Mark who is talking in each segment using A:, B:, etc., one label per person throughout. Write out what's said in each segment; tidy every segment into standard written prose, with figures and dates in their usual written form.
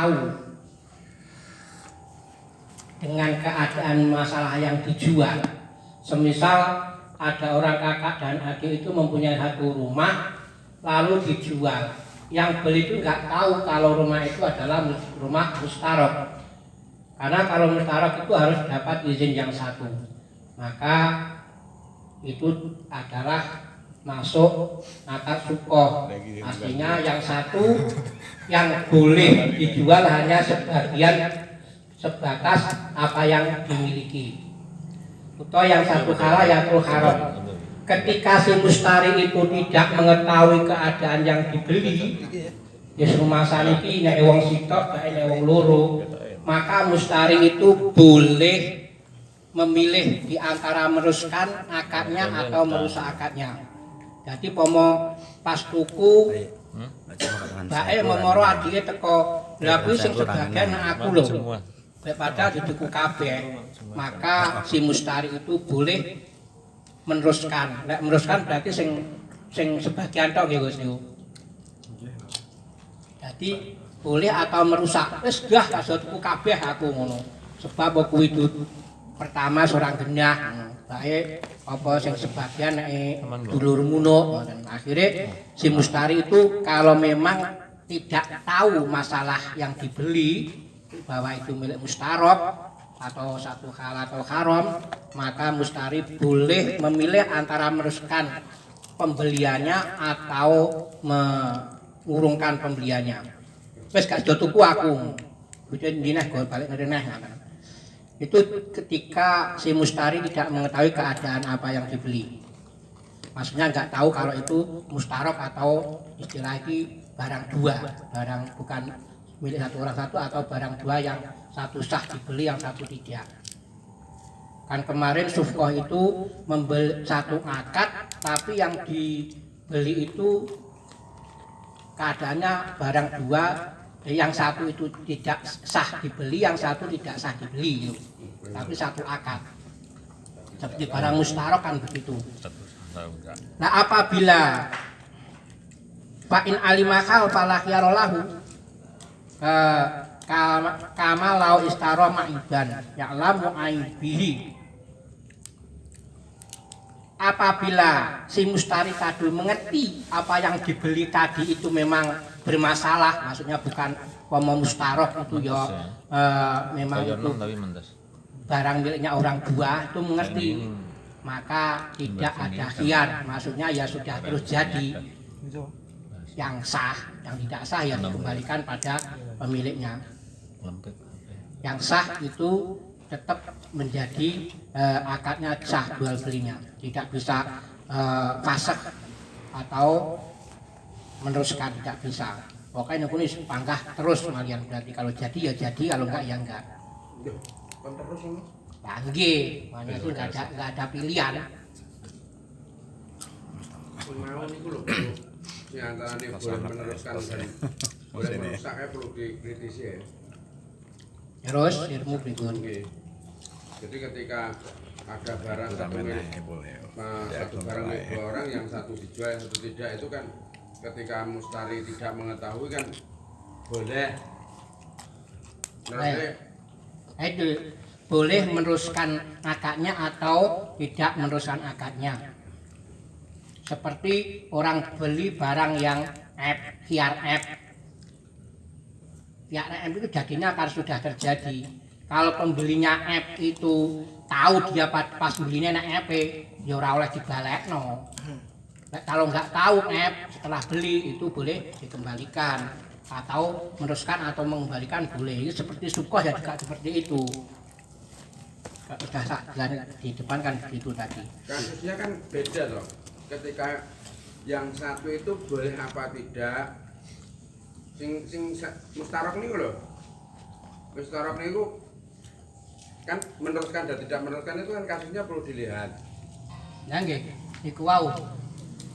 A: tahu dengan keadaan masalah yang dijual. Semisal ada orang kakak dan adik itu mempunyai satu rumah lalu dijual. Yang beli itu nggak tahu kalau rumah itu adalah rumah mustarok. Karena kalau mustarok itu harus dapat izin yang satu. Maka itu adalah masuk akad sukoh. Artinya yang satu yang boleh dijual hanya sebatas apa yang dimiliki. Atau yang satu kalah yang haram. Ketika si mustari itu tidak mengetahui keadaan yang dibeli, ya rumah saniki nek wong sitok nek wong loro, maka mustari itu boleh memilih di antara meneruskan akadnya atau merusak akadnya. Jadi pomo pas tuku bae memoro adike teko, lha kuwi sing sebagian aku lho. Daripada dituku kabeh, maka si mustari itu boleh meneruskan. Nek meneruskan berarti sing sebagian tok nggih Gus niku. Jadi boleh atau merusak. Wis dah kaso tuku kabeh aku ngono. Sebab kuwi itu pertama seorang genah. Bae apa sing sebagian nek dulur muno. Akhirnya si mustari itu kalau memang tidak tahu masalah yang dibeli bahwa itu milik mustarok atau satu halal atau haram, maka mustari boleh memilih antara meneruskan pembeliannya atau mengurungkan pembeliannya. Wes gak do tuku aku. Kuwi dineh go balik neh. Itu ketika si mustari tidak mengetahui keadaan apa yang dibeli. Maksudnya nggak tahu kalau itu mustarok atau istilah ini barang dua, barang bukan milik satu orang satu atau barang dua yang satu sah dibeli yang satu tidak. Kan kemarin sufkoh itu membeli satu akad tapi yang dibeli itu keadaannya barang dua, yang satu itu tidak sah dibeli, yang satu tidak sah dibeli, tapi satu akad. Seperti barang mustarok kan begitu. Nah apabila fa'in alimakal falakhiyarolahu kama lau istaro ma'iban ya'lamu aibihi. Apabila si mustari tadi mengerti apa yang dibeli tadi itu memang bermasalah, maksudnya bukan pomo mustarok itu ya memang itu barang miliknya orang dua, itu mengerti, maka tidak ada khiyar, maksudnya ya sudah terus jadi. Yang sah, yang tidak sah ya dikembalikan pada pemiliknya. Yang sah itu tetap menjadi akadnya sah jual belinya, tidak bisa fasakh atau meneruskan, tidak bisa. Pokoknya ini panggah terus kalian, berarti kalau jadi ya jadi, kalau enggak ya enggak.
B: Terus ini?
A: Ya nggih, makanya itu enggak ada pilihan.
B: Mau niku lho. Sing antarané boleh meneruskan dan boleh merusaknya perlu dikritisi ya.
A: Terus ilmu berikut.
B: Jadi ketika ada barang satu milik satu barang milik dua orang, yang satu dijual yang satu tidak, itu kan ketika mustari tidak mengetahui kan boleh
A: itu boleh meneruskan akadnya atau tidak meneruskan akadnya. Seperti orang beli barang yang khiyar F. Khiyar F itu jadinya kan sudah terjadi. Kalau pembelinya F itu tahu dia pas belinya nek F, ya ora oleh dibalekno. Kalau nggak tahu F setelah beli itu boleh dikembalikan atau meneruskan atau mengembalikan boleh. Itu seperti sukoh ya juga seperti itu. Sudah di depan kan begitu tadi.
B: Kasusnya kan beda loh. Ketika yang satu itu boleh apa tidak, sing mustarok niku lho. Mustarok niku kan meneruskan dan tidak meneruskan itu kan kasusnya perlu dilihat.
A: Ya nggih, niku wau.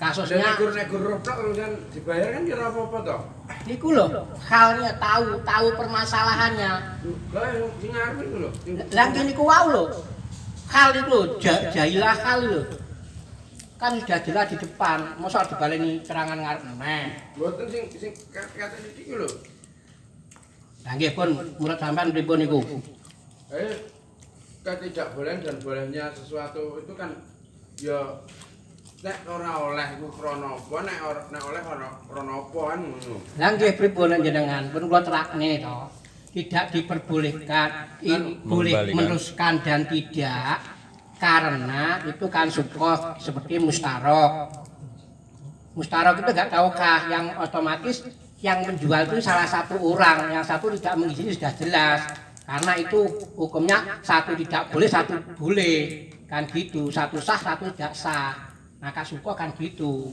A: Kasusnya
B: negur roh tok urusan dibayar kan kira apa-apa toh.
A: Niku lho, halnya tahu permasalahannya.
B: Lah sing ngarep niku lho.
A: Lah niku wau lho. Hal itu jailah hal lho. Kan sudah jelas di depan, mosok dibaleni kerangan ngarep meneh.
B: Mboten sing kata iki lho.
A: Lah nggih pun menurut sampean pripun niku?
B: Ketidakbolehan dan bolehnya sesuatu itu kan ya nek ora oleh iku krana apa, nek oleh krana apa kan ngono.
A: Lah nggih pripun jenengan? Pun kula terakne to. Tidak diperbolehkan, boleh meneruskan dan tidak karena itu kan sukoh seperti mustarok. Mustarok itu nggak tahukah yang otomatis yang menjual itu salah satu orang, yang satu tidak mengizinkan sudah jelas. Karena itu hukumnya satu tidak boleh, satu boleh. Kan gitu, satu sah, satu tidak sah. Maka sukoh kan gitu.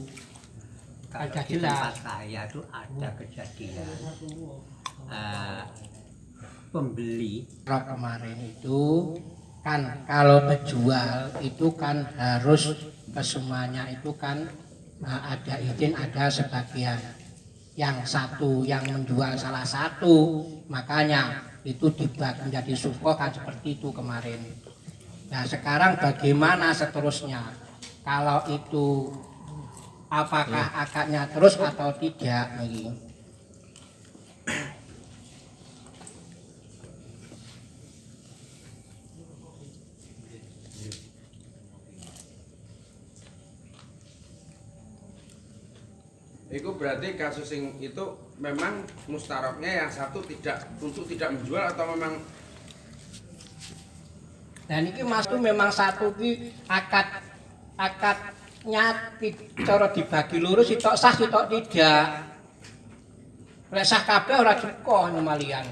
C: Kalau
A: Sudah
C: di
A: jelas.
C: tempat saya itu ada kejadian pembeli
A: Rok kemarin itu kan kalau menjual itu kan harus kesemuanya itu kan ada izin, ada sebagian. Yang satu yang menjual salah satu, makanya itu dibagi menjadi sukoh kan seperti itu kemarin. Nah sekarang bagaimana seterusnya? Kalau itu apakah akadnya terus atau tidak lagi?
B: Itu berarti kasus yang itu memang mustaroknya yang satu tidak menjual atau memang
A: Dan ini mas itu memang satu ki akadnya cara dibagi lurus sitok sah sitok tidak. Lek sah kabeh ora sukoh malian.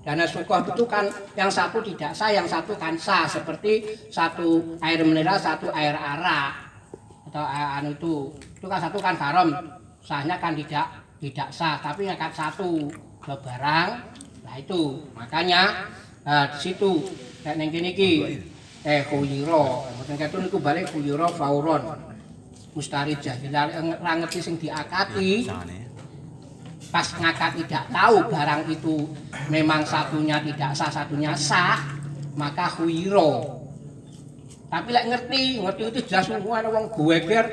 A: Dana sukoh itu kan yang satu tidak sah, yang satu kan sah seperti satu air mineral, satu air arak atau anu itu kan satu kan haram, sahnya kan tidak sah, tapi yang kan satu barang, nah itu makanya di situ kayak neng kene iki khuyira, mboten ketu niku balik khuyira fauron mustari jahilah ora ngerti sing diakati. Pas ngakad tidak tahu barang itu memang satunya tidak sah, satunya sah, maka khuyira. Tapi lek ngerti itu jelas ana wong geger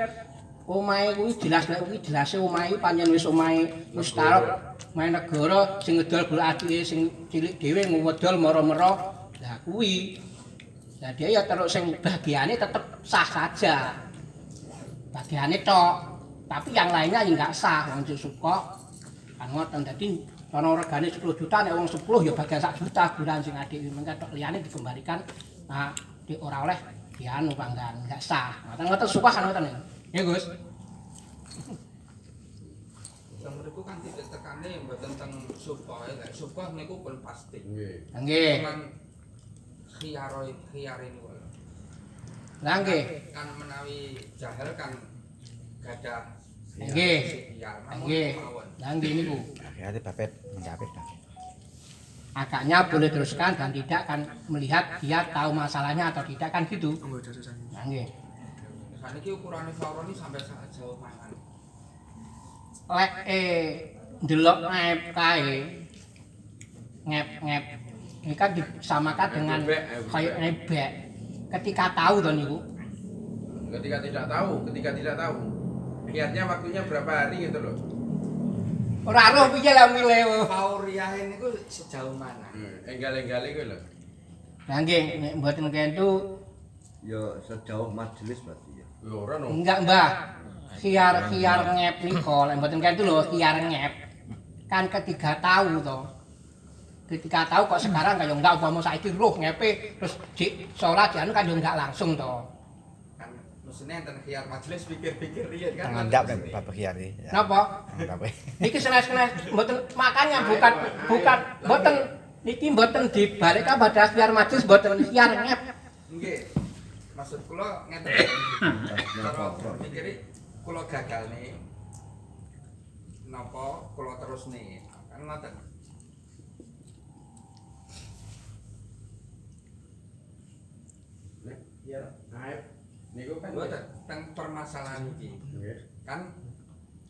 A: omahe kuwi jelas lek kuwi jelase omahe pancen wis omahe mustarok, omahe negara sing ngedol golek atike sing cilik dhewe ngedol mara-mara. Lah kuwi. Lah dia ya terus sing bagiane tetep sah saja. Bagiane tok. Tapi yang lainnya ya enggak sah, wong suka kan ngoten. Dadi ana regane 10 juta nek wong 10 ya bagian 1 juta bulan sing adik mengko tok liyane dikembalikan nah di ora oleh dianu panggan enggak sah. Ngoten suka kan ngoten ya Gus.
D: Sampeyan kan titik tekane mboten teng sukoh ya, sukoh niku pun pasti.
B: nggih.
A: Nggih.
D: Khiyare niku.
A: Lah nggih.
D: Kan menawi jahil kan gadah
A: Nggih. Nggih. Lah nggih niku.
E: Akhirnya babet menjapit.
A: Akadnya boleh teruskan dan tidak kan melihat dia tahu masalahnya atau tidak kan gitu. Nah nggih.
D: Saniki ukurane fauron iki sampai sejauh mana?
A: Lek ndelok ngep kae. Ngep. Ini kan disamakan dengan kayak nebek. Ketika tahu to niku.
B: Ketika tidak tahu. Kiatnya waktunya berapa hari gitu loh.
A: Ora roh piye lah milih.
D: Fauriyahe niku sejauh mana?
B: Enggal-enggale kuwi lho.
A: Lah nggih nek mboten kentu
E: Ya sejauh majelis berarti ya.
B: Ya ora no.
A: enggak Mbah. Khiar ngep nika lek mboten kentu lho khiar ngep. Kan ketika tahu to. Ketika tahu kok sekarang kaya enggak umpama saiki roh ngepe terus dik salat anu kan yo enggak langsung to.
D: Kan mestine enten khiyar majelis pikir-pikir riyen kan.
E: Ngandap kan Bapak Kiai.
A: Napa?
E: Ngandap.
A: Niki senes-senes mboten makanya bukan mboten niki mboten dibalika pada khiar majlis mboten khiar ngep.
D: Nggih. Maksud kula ngeten. Cara mikiri kula gagal nih. Napa kula terus nih. Kan ngoten.
B: Ya, naik. Niku kan
D: Mboten teng permasalahan iki.
B: nggih.
D: Kan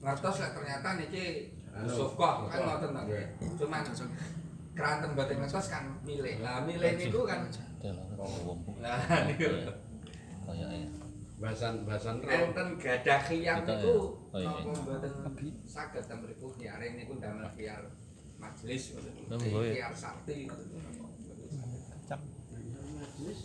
D: ngertos lek ternyata niki
B: Anu,
D: sukoh kan
B: sukoh.
D: ngoten to.
B: Nggih.
D: Cuman keranten mboten ngertos kan milih. Lah milih niku kan lah niku
B: Bahasan roh.
D: enten gadah khiyar niku
F: Oh, iya.
D: napa mboten saged ten mriku khiyare niku damel khiyar majelis
F: Nunggu ya.
D: ikhtiar sakti.
B: Majelis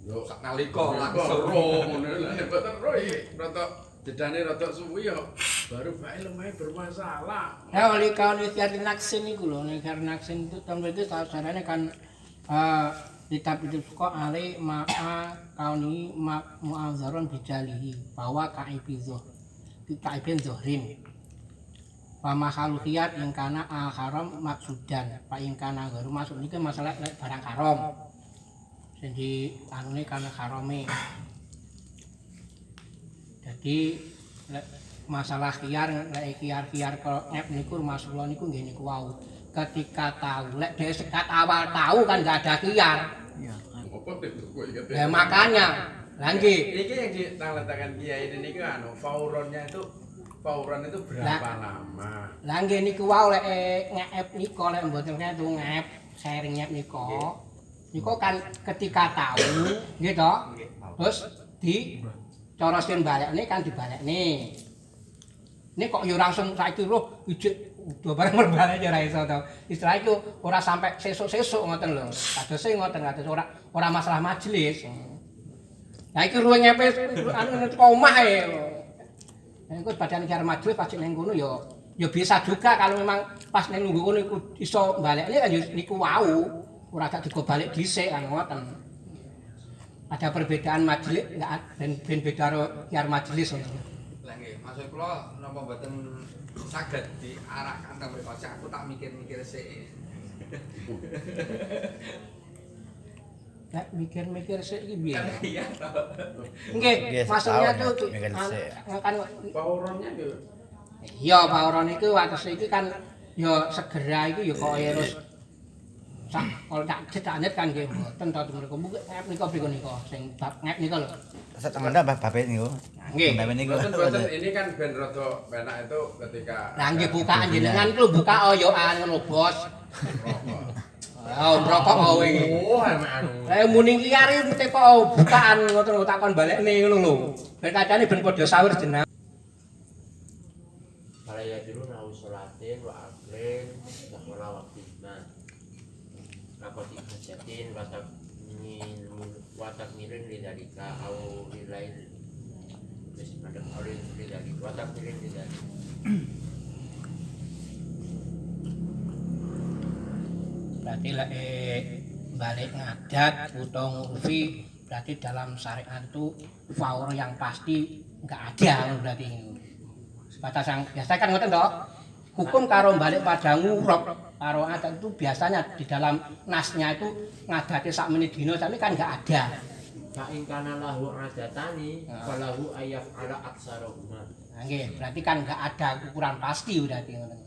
B: yo
D: Sak nalika
B: langsung
D: langsung
B: ro ngono lho nek boten ro iki rada jedane rada suwi yo baru bae lemah bermasalah.
A: Ya oleh kawan ikhtiar naksin iku lho, ikhtiar naksin itu tahun itu sasarannya kan kitab itu suka ali ma'a kauni mu'azzaron bijalihi bahwa kaibin zohrin wa mahal khiyar yang kana haram maksudan pak yang kana garu masuk ini masalah barang haram jadi anune karena harame jadi masalah khiyar kalau ngep niku masuk niku nggih niku wau ketika tahu lek dhewe sekat awal tahu kan enggak ada khiyar
B: Apa kowe iki?
A: ya makanya lagi
B: Ini yang ditangletakkan kiai ini kan fauronnya itu fauron itu berapa lama?
A: lagi niku wau lek ngep niku lek mboten itu ngep sharing ngep niku kan ketika tahu gitu terus di corosin balekne kan dibalekne ini kok yo langsung saiki roh ijik udah bareng berbalik ora iso to istilah itu ora sampai sesuk-sesuk ngoten lho kadose ngoten kados ora masalah majelis nah iki ruwe ngepe anu teko omah e nek iku badan karo majelis pasti ning kono yo bisa juga kalau memang pas ning nunggu kono iku iso balekne kan yo niku wau ora gak digobalik dhisik kan ngoten ada perbedaan majelis ben beda karo kiar majelis ngoten
D: Lah nggih, maksud kula napa mboten saged diarahkan sampai kocak aku tak mikir-mikir sik.
A: Nek mikir-mikir sik iki piye?
D: Iya toh.
A: Nggih,
E: Nggih,
A: maksudnya
E: setahun
A: tuh
E: ya, mikir sik.
A: kan
B: Fauronnya yo
A: iya pauron iku wates iki kan ya segera iku ya kok terus sak kalau tak cetakne kan nggih mboten to mriku ngep nika pripun nika sing bab ngep nika lho.
E: Setemenda Bapak niku.
A: Nggih.
E: Ndame niku.
B: boten ini kan ben rada penak itu ketika
A: Lah nggih bukaan jenengan iku buka oyokan ngono bos. Oh, rokok kowe iki.
B: Oh, anu.
A: Lah muni liar iki mesti kok bukaan ngoten takon balekne ngono lho. Ben kacane ben padha sahur jenengan.
F: Balaya dulu nau sholatin wa aklin wa waktina. Rapati hajatin watak mirin lidalika au lilail. Wis madhep oleh lidalika watak mirin lidalika.
A: Berarti lek balik ngadat utawa ngurfi berarti dalam syariat itu faur yang pasti enggak ada berarti sebatas yang biasa kan ngoten toh hukum karo balik pada ngurep karo adat itu biasanya di dalam nasnya itu ngadate sak menit dino tapi kan enggak ada
F: Fa in kana lahu adatani falahu ayaf ala aksarahuma.
A: nggih berarti kan enggak ada ukuran pasti berarti ngoten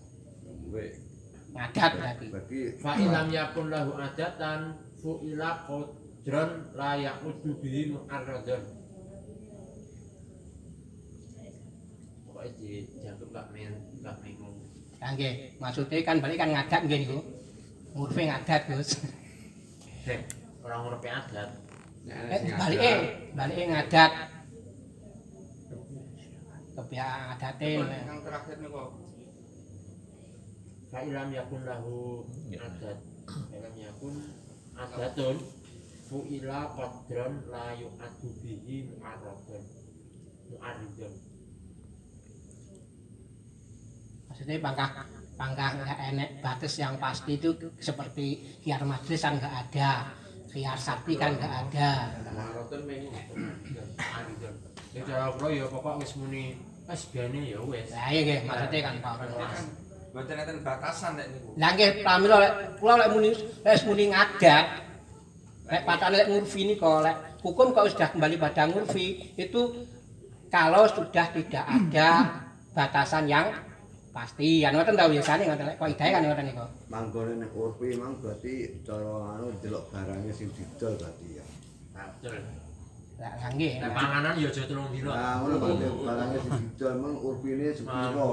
A: ngadat berarti
F: Fa in lam yakun lahu adatan fu ila qadran la yaqudu bihi mu'arradan. Pokoke dianggap gak minggu.
A: nah nggih maksudnya kan balik kan ngadat nggih niku ngurfi ngadat Gus
F: Orang ngurepe adat.
A: balik ngadat kebiasaan adate
D: Yang terakhir niku
F: Fa ilam yakun lahu adat. Ilam yakun adatun fu ila qadran la yu'addu bihi mu'arradan. Mu'arradan.
A: maksudnya pangkah nggak enek batas yang pasti itu seperti khiar majlis kan nggak ada khiar sakti kan nggak ada
B: Maroten ming
F: Mu'arradan. Nek cara kula ya pokok wis muni wis biane ya wis.
A: lah iya nggih maksudnya kan Pak
D: kan mboten enten batasan nek niku.
A: lah nggih pramila lek kula lek muni ngadat lek patane lek ngurfi nika lek hukum kalau sudah kembali pada ngurfi itu kalau sudah tidak ada batasan yang pasti ya ngoten ta biasane ngoten lek kaidahe kan ngoten niku
G: Manggone nek urpi mang berarti cara anu delok barangnya sing didol berarti ya.
F: Betul.
A: lah nggih
F: Nek panganan ya aja 3 dina.
G: Nah, ngono berarti barangnya sing didol mang urpine sepiro.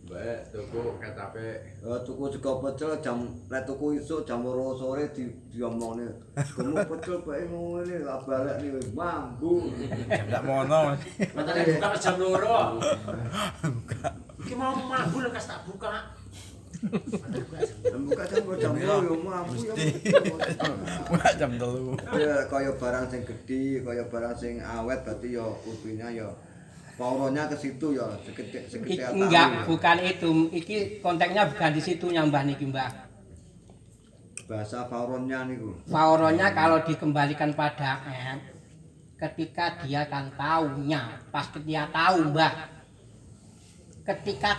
B: bae tuku ketape
G: Tuku sego pecel jam lek tuku isuk jam 2 sore diomongne. Kamu pecel bae ngene lah balik nih wis mambu.
E: Enggak mono.
F: Matane buka jam 2. Iki mau mambu lekas tak buka.
G: Buka jam yo mampu yo.
E: Wah jam 3.
G: Ya kaya barang sing gedhi, kaya barang sing awet berarti yo kudunya yo pauronya ke situ ya segede
A: Enggak, bukan itu. Iki konteksnya bukan di situnya Mbah niki, Mbah.
G: bahasa pauronnya niku.
A: Pauronnya kalau dikembalikan pada ketika dia kan taunya, pas dia tahu, Mbah. Ketika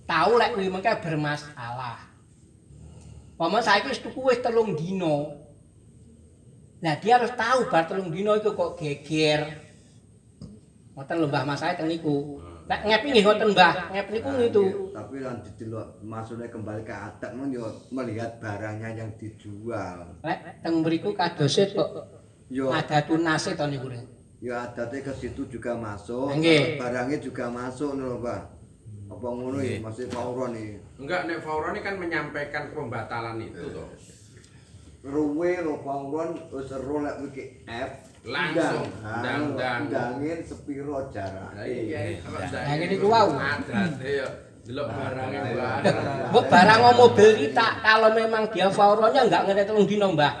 A: tahu lek kuwi mengke bermasalah. Paman saiki wis tuku wis 3 dino. Nah, dia harus tahu bar 3 dino iku kok geger. Ngoten lho Mbah masae teng niku. Nek ngepi nggih ngoten Mbah, ngep niku itu.
G: Tapi lan didelok maksudnya kembali ke adat mun yo melihat barangnya yang dijual.
A: Lek teng mriku kadose kok
G: Yo
A: ada tunase to niku.
G: yo adatnya ke situ juga masuk,
A: Nggih.
G: barangnya juga masuk lho, Pak. Apa ngono ya masih pauron iki.
B: Enggak, nek Fauron ini kan menyampaikan pembatalan itu toh.
G: Ruwe lho pauron wis ero lek iki F
B: Langsung ndang-ndang.
G: ndangin sepiro
B: Nah
G: jarake.
B: iya, kalau
A: Nah, ngene iku wau.
B: Adate yo delok barangnya barang.
A: Mbok barang mobil kita kalau memang dia fauronnya enggak ngene 3 dino, Mbah.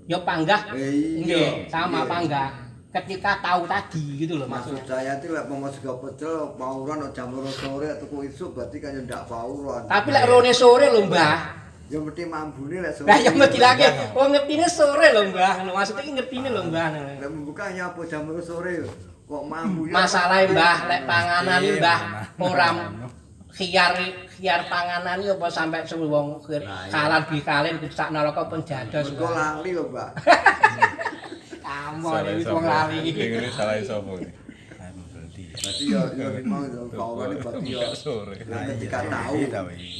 A: Ya panggah.
G: Iya.
A: Nggih, sama panggah. Ketika tahu tadi gitu loh
G: Maksud
A: maksudnya.
G: saya itu lek mau sego pecel pauron jam 2 sore tuku isuk berarti kan ndak pauron.
A: Tapi lek rone sore lho, Mbah.
G: Ya mesti mambune lek sore.
A: Lah ya mesti lagi. Wong ngertine sore lho, Mbah. Maksudnya iki ngertine lho, Mbah.
G: Lek membukanya apa jam 2 sore kok mambu ya.
A: Masalahe Mbah lek panganan iki Mbah ora khiar panganan iki apa sampai wong kalan bikalen sak neraka penjados.
G: Kok lali lho, Mbak.
A: Kamu iki wong lali.
E: Ini salah sapa iki?
G: Berarti ya memang pauron berarti ya
E: Sore.
G: ketika tahu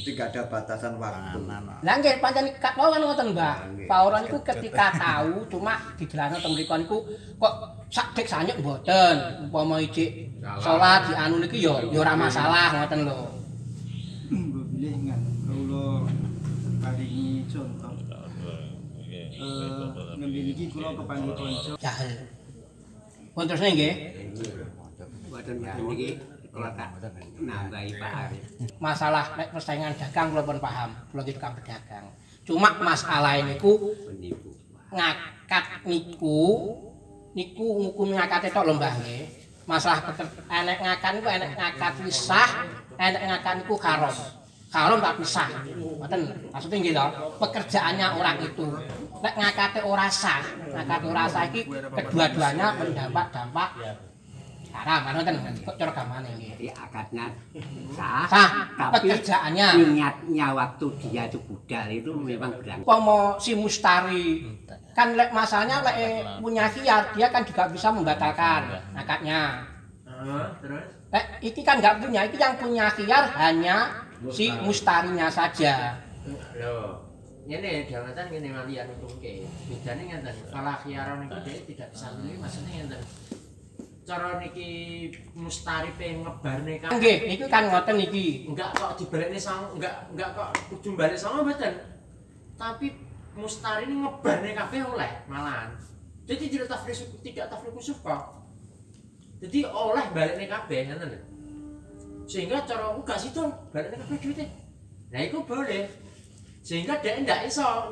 G: tidak ada batasan waktu.
A: Lah nggih pancen kok kan ngoten, Mbah. Pauron iku ketika tahu cuma dijelasno teng mriku niku kok sak dek sanyek mboten. Umpama ijik salat dianu niki ya ora masalah ngoten lho.
C: Mbok bilih kula paringi contoh. Ngembe niki kula kepanggih kanca.
A: Jahel. Pun terusne nggih.
C: Mboten niki kula tak nambahi Pak Arif.
A: Masalah nek persaingan dagang kula pun paham. Kula iki tukang pedagang. Cuma masalah niku
C: Penipu.
A: ngakat niku ngukum ngakate tok lho Mbah nggih. Masalah enek ngakan niku enek ngakat pisah, enek ngakan niku haram. Haram tak pisah. Ngoten maksudnya nggih to. Pekerjaannya orang itu. Nek ngakate ora sah, ngakate ora sah iki kedua-duanya mendapat dampak haram. Ngoten kok cara gamane nggih.
C: Jadi akadnya sah,
A: Sah,
C: tapi
A: pekerjaannya.
C: niatnya waktu dia itu budal itu memang berangkat.
A: Umpama si Mustari kan lek masalahnya lek punya khiar dia kan juga bisa membatalkan akadnya.
F: Terus
A: Iki kan nggak punya, iki yang punya khiar hanya si Mustarinya saja.
F: lho, ngene dawatan ngene malian utungke. Bedane ngenten, kalau khiaran iki dhek tidak bisa milih maksudnya ngenten. Cara niki Mustari pengen ngebarne kan.
A: Nggih, niku kan ngoten iki.
F: Enggak kok dibalekne sang, enggak kok kudu balik sama mboten. Tapi Mustari ini ngebarne kabeh oleh malahan. Jadi tidak tafriq kusuf kok. Jadi oleh balekne kabeh ngoten lho. Sehingga cara aku gak situ balekne kabeh duwite. Nah iku boleh. Sehingga dhek ndak iso